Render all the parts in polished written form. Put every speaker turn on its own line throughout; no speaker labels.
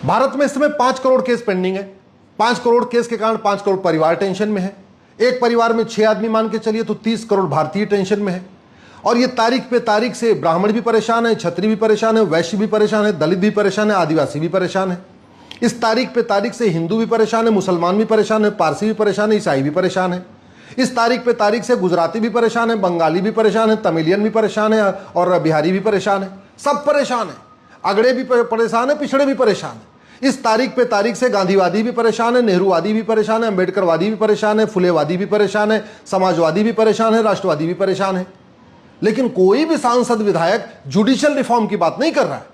भारत में इस समय 5 करोड़ केस पेंडिंग है। 5 करोड़ केस के कारण 5 करोड़ परिवार टेंशन में है। एक परिवार में 6 आदमी मान के चलिए तो 30 करोड़ भारतीय टेंशन में है। और ये तारीख पे तारीख से ब्राह्मण भी परेशान है, क्षत्रिय भी परेशान है, वैश्य भी परेशान है, दलित भी परेशान है, आदिवासी भी परेशान है। इस तारीख पे तारीख से हिंदू भी परेशान है, मुसलमान भी परेशान है, पारसी भी परेशान है, ईसाई भी परेशान है। इस तारीख पे तारीख से गुजराती भी परेशान है, बंगाली भी परेशान है, तमिलियन भी परेशान है और बिहारी भी परेशान है। सब परेशान है। अगड़े भी परेशान है, पिछड़े भी परेशान है। इस तारीख पे तारीख से गांधीवादी भी परेशान है, नेहरूवादी भी परेशान है, अम्बेडकरवादी भी परेशान है, फुलेवादी भी परेशान है, समाजवादी भी परेशान है, राष्ट्रवादी भी परेशान है। लेकिन कोई भी सांसद विधायक जुडिशियल रिफॉर्म की बात नहीं कर रहा है।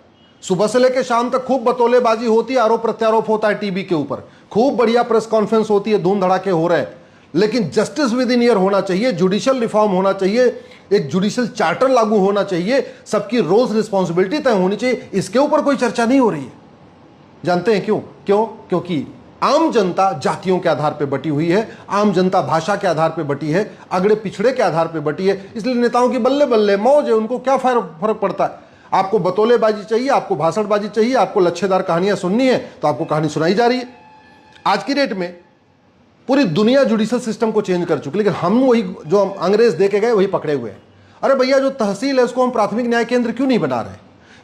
सुबह से लेकर शाम तक खूब बतौलेबाजी होती है, आरोप प्रत्यारोप होता है टीवी के ऊपर, खूब बढ़िया प्रेस कॉन्फ्रेंस होती है, धूम धड़ाके हो रहे हैं। लेकिन जस्टिस विद इन ईयर होना चाहिए, जुडिशियल रिफॉर्म होना चाहिए, एक जुडिशियल चार्टर लागू होना चाहिए, सबकी रोल्स रिस्पॉन्सिबिलिटी तय होनी चाहिए। इसके ऊपर कोई चर्चा नहीं हो रही है। जानते हैं क्यों? क्योंकि आम जनता जातियों के आधार पर बटी हुई है, आम जनता भाषा के आधार पर बटी है, अगड़े पिछड़े के आधार पर बटी है। इसलिए नेताओं की बल्ले बल्ले मौज है, उनको क्या फर्क पड़ता है। आपको बतौलेबाजी चाहिए, आपको भाषणबाजी चाहिए, आपको लच्छेदार कहानियां सुननी है तो आपको कहानी सुनाई जा रही है। आज की डेट में पूरी दुनिया जुडिशियल सिस्टम को चेंज कर चुकी, लेकिन हम वही जो अंग्रेज दे के गए वही पकड़े हुए हैं। अरे भैया, जो तहसील है उसको हम प्राथमिक न्याय केंद्र क्यों नहीं बना रहे?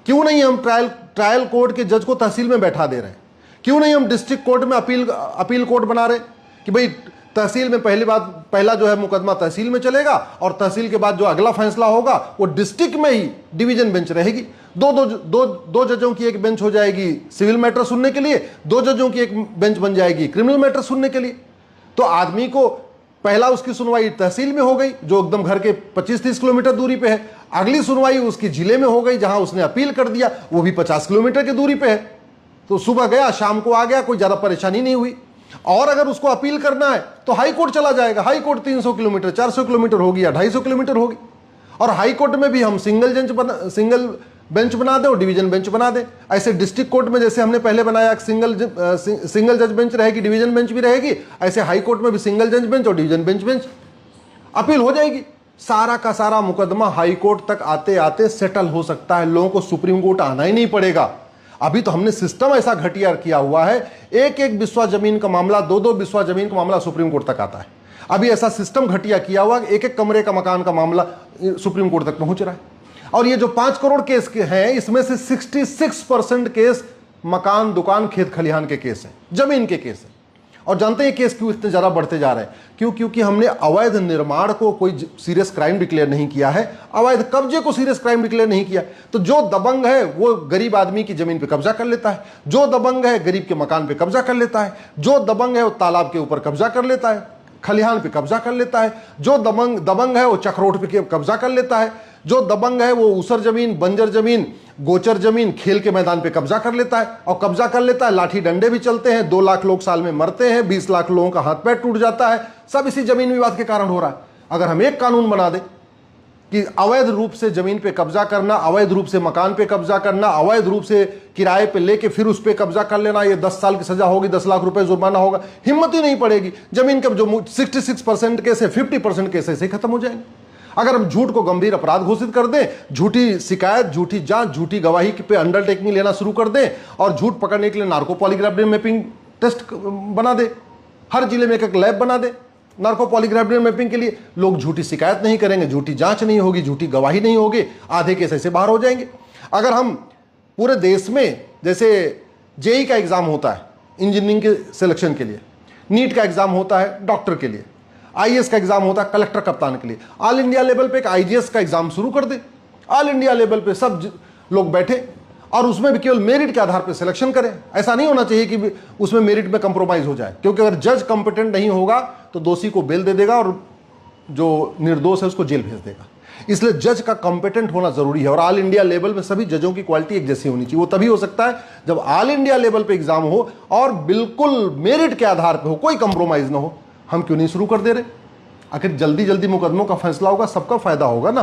क्यों नहीं हम ट्रायल कोर्ट के जज को तहसील में बैठा दे रहे हैं? क्यों नहीं हम डिस्ट्रिक्ट कोर्ट में अपील कोर्ट बना रहे कि भाई तहसील में पहला जो है मुकदमा तहसील में चलेगा और तहसील के बाद जो अगला फैसला होगा वो डिस्ट्रिक्ट में ही डिवीजन बेंच रहेगी। दो जजों की एक बेंच हो जाएगी सिविल मैटर सुनने के लिए, 2 जजों की एक बेंच बन जाएगी क्रिमिनल मैटर सुनने के लिए। तो आदमी को पहला उसकी सुनवाई तहसील में हो गई जो एकदम घर के 25-30 किलोमीटर दूरी पे है, अगली सुनवाई उसकी जिले में हो गई जहां उसने अपील कर दिया, वो भी 50 किलोमीटर की दूरी पे है। तो सुबह गया शाम को आ गया, कोई ज्यादा परेशानी नहीं हुई। और अगर उसको अपील करना है तो हाई कोर्ट चला जाएगा। हाई कोर्ट 300 किलोमीटर 400 किलोमीटर होगी या 250 किलोमीटर होगी। और हाई कोर्ट में भी हम सिंगल बेंच बना दें और डिवीजन बेंच बना दें। ऐसे डिस्ट्रिक्ट कोर्ट में जैसे हमने पहले बनाया सिंगल जज बेंच रहेगी, डिवीजन बेंच भी रहेगी, ऐसे हाई कोर्ट में भी सिंगल जज बेंच और डिवीजन बेंच अपील हो जाएगी। सारा का सारा मुकदमा हाई कोर्ट तक आते आते सेटल हो सकता है। लोगों को सुप्रीम कोर्ट आना ही नहीं पड़ेगा। अभी तो हमने सिस्टम ऐसा घटिया किया हुआ है, एक बिस्वा जमीन का मामला, 2 बिस्वा जमीन का मामला सुप्रीम कोर्ट तक आता है। अभी ऐसा सिस्टम घटिया किया हुआ, एक कमरे का मकान का मामला सुप्रीम कोर्ट तक पहुंच रहा है। और ये जो 5 करोड़ केस के हैं, इसमें से 66% केस मकान, दुकान, खेत खलिहान के केस हैं, जमीन के केस हैं। और जानते हैं केस क्यों इतने ज्यादा बढ़ते जा रहे हैं? क्योंकि हमने अवैध निर्माण को कोई सीरियस क्राइम डिक्लेयर नहीं किया है, अवैध कब्जे को सीरियस क्राइम डिक्लेयर नहीं किया। तो जो दबंग है वो गरीब आदमी की जमीन पे कब्जा कर लेता है, जो दबंग है गरीब के मकान पे कब्जा कर लेता है, जो दबंग है वो तालाब के ऊपर कब्जा कर लेता है, खलिहान पे कब्जा कर लेता है, जो दबंग है वो चक्रोट पे कब्जा कर लेता है, जो दबंग है वो ऊसर जमीन, बंजर जमीन, गोचर जमीन, खेल के मैदान पे कब्जा कर लेता है। और कब्जा कर लेता है, लाठी डंडे भी चलते हैं, 2 लाख लोग साल में मरते हैं, 20 लाख लोगों का हाथ पैर टूट जाता है। सब इसी जमीन विवाद के कारण हो रहा है। अगर हम एक कानून बना दें कि अवैध रूप से जमीन पे कब्जा करना, अवैध रूप से मकान पे कब्जा करना, अवैध रूप से किराए पे लेके फिर उस पे कब्जा कर लेना, ये 10 साल की सजा होगी, 10 लाख रुपए जुर्माना होगा, हिम्मत ही नहीं पड़ेगी। जमीन का जो 66% केस है, 50% केस ऐसे ही खत्म हो जाएंगे। अगर हम झूठ को गंभीर अपराध घोषित कर दें, झूठी शिकायत, झूठी जांच, झूठी गवाही पे अंडरटेकिंग लेना शुरू कर दें और झूठ पकड़ने के लिए नार्को पॉलीग्राफ मैपिंग टेस्ट बना दे, हर जिले में एक लैब बना दे नार्को पॉलीग्राफ मैपिंग के लिए, लोग झूठी शिकायत नहीं करेंगे, झूठी जांच नहीं होगी, झूठी गवाही नहीं होगी, आधे केस ऐसे बाहर हो जाएंगे। अगर हम पूरे देश में जैसे जेई का एग्जाम होता है इंजीनियरिंग के सिलेक्शन के लिए, नीट का एग्जाम होता है डॉक्टर के लिए, आईएएस का एग्जाम होता है कलेक्टर कप्तान के लिए, ऑल इंडिया लेवल पे एक आईजीएस का एग्जाम शुरू कर दे। ऑल इंडिया लेवल पे सब लोग बैठे और उसमें भी केवल मेरिट के आधार पर सिलेक्शन करें। ऐसा नहीं होना चाहिए कि उसमें मेरिट में कंप्रोमाइज हो जाए, क्योंकि अगर जज कंपिटेंट नहीं होगा तो दोषी को बेल दे देगा और जो निर्दोष है उसको जेल भेज देगा। इसलिए जज का कंपिटेंट होना जरूरी है। और ऑल इंडिया लेवल में सभी जजों की क्वालिटी एक जैसी होनी चाहिए। वो तभी हो सकता है जब ऑल इंडिया लेवल पे एग्जाम हो और बिल्कुल मेरिट के आधार पर हो, कोई कंप्रोमाइज ना हो। हम क्यों नहीं शुरू कर दे रहे? आखिर जल्दी जल्दी मुकदमों का फैसला होगा, सबका फायदा होगा ना।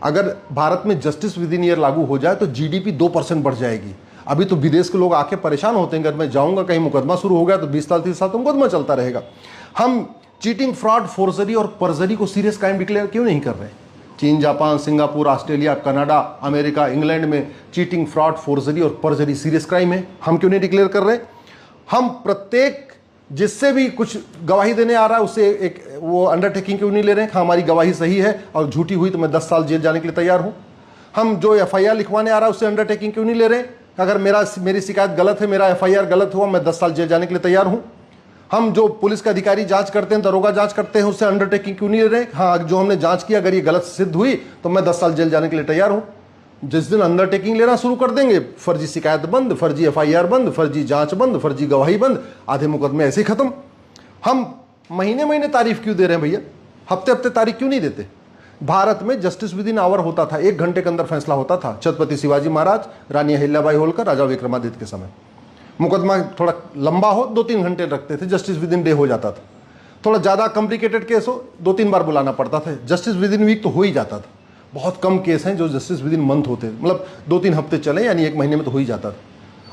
अगर भारत में जस्टिस विद इन ईयर लागू हो जाए तो जीडीपी 2% बढ़ जाएगी। अभी तो विदेश के लोग आके परेशान होते हैं, अगर मैं जाऊंगा कहीं मुकदमा शुरू हो गया तो 20 साल 30 साल तो मुकदमा चलता रहेगा। हम चीटिंग, फ्रॉड, फोर्जरी और परजरी को सीरियस क्राइम डिक्लेयर क्यों नहीं कर रहे? चीन, Japan, Singapore, Australia, Canada, America, England में चीटिंग, फ्रॉड, फोर्जरी और परजरी सीरियस क्राइम है। हम क्यों नहीं डिक्लेयर कर रहे? हम प्रत्येक जिससे भी कुछ गवाही देने आ रहा है उससे एक वो अंडरटेकिंग क्यों नहीं ले रहे हैं? हमारी गवाही सही है और झूठी हुई तो मैं 10 साल जेल जाने के लिए तैयार हूं। हम जो एफआईआर लिखवाने आ रहा है उससे अंडरटेकिंग क्यों नहीं ले रहे? अगर मेरी शिकायत गलत है, मेरा एफआईआर गलत हुआ, मैं 10 साल जेल जाने के लिए तैयार हूं। हम जो पुलिस के अधिकारी जांच करते हैं, दरोगा जांच करते हैं, उससे अंडरटेकिंग क्यों नहीं ले रहे? हाँ, जो हमने जांच किया अगर ये गलत सिद्ध हुई तो मैं 10 साल जेल जाने के लिए तैयार हूं। जिस दिन अंडरटेकिंग लेना शुरू कर देंगे, फर्जी शिकायत बंद, फर्जी एफआईआर बंद, फर्जी जांच बंद, फर्जी गवाही बंद, आधे मुकदमे ऐसे ही खत्म। हम महीने महीने तारीफ क्यों दे रहे हैं भैया? हफ्ते हफ्ते तारीख क्यों नहीं देते? भारत में जस्टिस विद इन आवर होता था, 1 घंटे के अंदर फैसला होता था। छत्रपति शिवाजी महाराज, रानी अहिल्याबाई होलकर, राजा विक्रमादित्य के समय मुकदमा थोड़ा लंबा हो 2-3 घंटे रखते थे, जस्टिस विद इन डे हो जाता था। थोड़ा ज़्यादा कॉम्प्लिकेटेड केस हो 2-3 बार बुलाना पड़ता था। जस्टिस विद इन वीक तो हो ही जाता था। बहुत कम केस हैं जो जस्टिस विद इन मंथ होते, मतलब 2-3 हफ्ते चले, यानी 1 महीने में तो हो ही जाता था।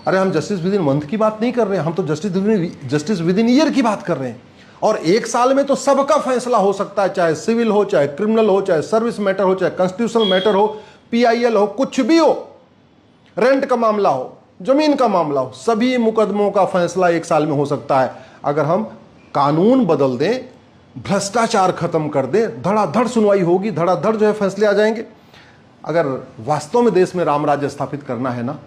अरे हम जस्टिस विद इन मंथ की बात नहीं कर रहे हैं, हम तो जस्टिस विद इन ईयर की बात कर रहे हैं। और 1 साल में तो सबका फैसला हो सकता है, चाहे सिविल हो, चाहे क्रिमिनल हो, चाहे सर्विस मैटर हो, चाहे कॉन्स्टिट्यूशनल मैटर हो, पीआईएल हो, कुछ भी हो, रेंट का मामला हो, जमीन का मामला हो, सभी मुकदमों का फैसला 1 साल में हो सकता है। अगर हम कानून बदल दें, भ्रष्टाचार खत्म कर दें, धड़ाधड़ सुनवाई होगी, धड़ाधड़ जो है फैसले आ जाएंगे। अगर वास्तव में देश में राम राज्य स्थापित करना है ना,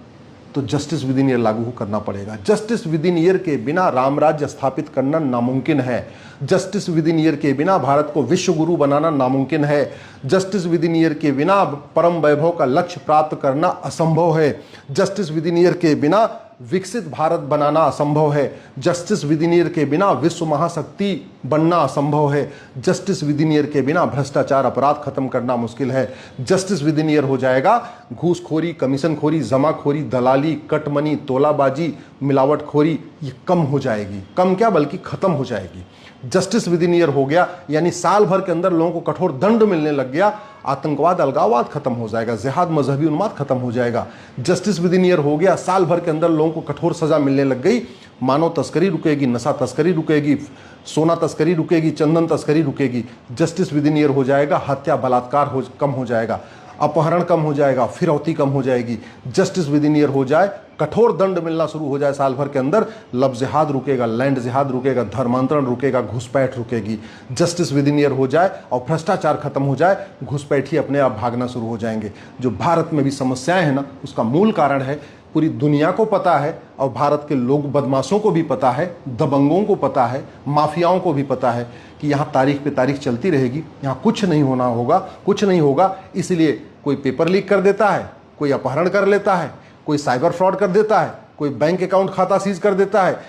तो जस्टिस विद इन ईयर लागू करना पड़ेगा। जस्टिस विद इन ईयर के बिना राम राज्य स्थापित करना नामुमकिन है। जस्टिस विद इन ईयर के बिना भारत को विश्व गुरु बनाना नामुमकिन है। जस्टिस विद इन ईयर के बिना परम वैभव का लक्ष्य प्राप्त करना असंभव है। जस्टिस विद इन ईयर के बिना विकसित भारत बनाना असंभव है। जस्टिस विद इन ईयर के बिना विश्व महाशक्ति बनना असंभव है। जस्टिस विद इन ईयर के बिना भ्रष्टाचार, अपराध खत्म करना मुश्किल है। जस्टिस विद इन ईयर हो जाएगा, घूसखोरी, कमीशनखोरी, जमाखोरी, दलाली, कटमनी, तोलाबाजी, मिलावटखोरी ये कम हो जाएगी। कम क्या बल्कि खत्म हो जाएगी। जस्टिस विद इन ईयर हो गया यानी साल भर के अंदर लोगों को कठोर दंड मिलने लग गया, आतंकवाद, अलगाववाद खत्म हो जाएगा, जिहाद, मजहबी उन्माद खत्म हो जाएगा। जस्टिस विद इन ईयर हो गया, साल भर के अंदर लोगों को कठोर सजा मिलने लग गई, मानव तस्करी रुकेगी, नशा तस्करी रुकेगी, सोना तस्करी रुकेगी, चंदन तस्करी रुकेगी। जस्टिस विद इन ईयर हो जाएगा, हत्या, बलात्कार कम हो जाएगा, अपहरण कम हो जाएगा, फिरौती कम हो जाएगी। जस्टिस विद इन ईयर हो जाए, कठोर दंड मिलना शुरू हो जाए साल भर के अंदर, लव जिहाद रुकेगा, लैंड जिहाद रुकेगा, धर्मांतरण रुकेगा, घुसपैठ रुकेगी। जस्टिस विद इन ईयर हो जाए और भ्रष्टाचार खत्म हो जाए, घुसपैठी अपने आप भागना शुरू हो जाएंगे। जो भारत में भी समस्याएं हैं ना, उसका मूल कारण है, पूरी दुनिया को पता है और भारत के लोग बदमाशों को भी पता है, दबंगों को पता है, माफियाओं को भी पता है कि यहाँ तारीख पे तारीख चलती रहेगी, यहाँ कुछ नहीं होना होगा, कुछ नहीं होगा। इसलिए कोई पेपर लीक कर देता है, कोई अपहरण कर लेता है, कोई साइबर फ्रॉड कर देता है, कोई बैंक अकाउंट खाता सीज कर देता है,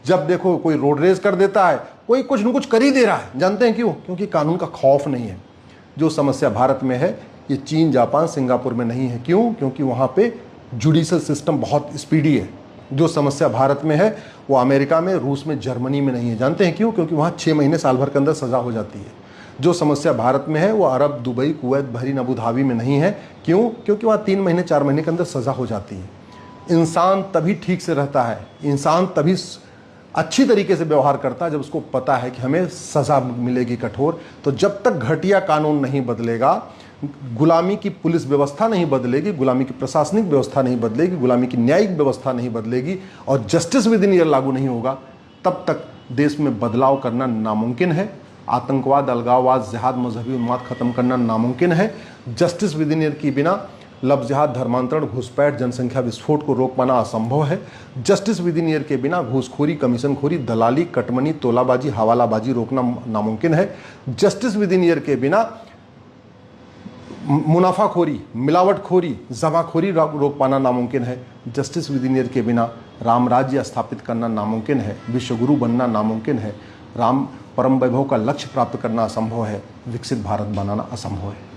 जब देखो कोई रोड रेज कर देता है, कोई कुछ न कुछ कर ही दे रहा है। जानते हैं क्यों? क्योंकि कानून का खौफ नहीं है। जो समस्या भारत में है ये चीन, जापान, सिंगापुर में नहीं है। क्यों? क्योंकि वहाँ पे जुडिशल सिस्टम बहुत स्पीडी है। जो समस्या भारत में है वो अमेरिका में, रूस में, जर्मनी में नहीं है। जानते हैं क्यों? क्योंकि वहाँ 6 महीने साल भर के अंदर सजा हो जाती है। जो समस्या भारत में है वो अरब, Dubai, Kuwait, Bahrain, Abu Dhabi में नहीं है। क्यों? क्योंकि वहाँ 3 महीने 4 महीने के अंदर सजा हो जाती है। इंसान तभी ठीक से रहता है, इंसान तभी अच्छी तरीके से व्यवहार करता है जब उसको पता है कि हमें सजा मिलेगी कठोर। तो जब तक घटिया कानून नहीं बदलेगा, गुलामी की पुलिस व्यवस्था नहीं बदलेगी, गुलामी की प्रशासनिक व्यवस्था नहीं बदलेगी, गुलामी की न्यायिक व्यवस्था नहीं बदलेगी और जस्टिस विद इन ईयर लागू नहीं होगा, तब तक देश में बदलाव करना नामुमकिन है। आतंकवाद, अलगाववाद, जिहाद, मजहबी उन्माद खत्म करना नामुमकिन है। जस्टिस विद इन ईयर के बिना लव जिहाद, धर्मांतरण, घुसपैठ, जनसंख्या विस्फोट को रोक पाना असंभव है। जस्टिस विद इन ईयर के बिना घूसखोरी, कमीशनखोरी, दलाली, कटमनी, तोलाबाजी, हवालाबाजी रोकना नामुमकिन है। जस्टिस विद इन ईयर के बिना मुनाफाखोरी, मिलावटखोरी, जमाखोरी रोक पाना नामुमकिन है। जस्टिस विद इन ईयर के बिना राम राज्य स्थापित करना नामुमकिन है, विश्वगुरु बनना नामुमकिन है, राम परम वैभव का लक्ष्य प्राप्त करना असंभव है, विकसित भारत बनाना असंभव है।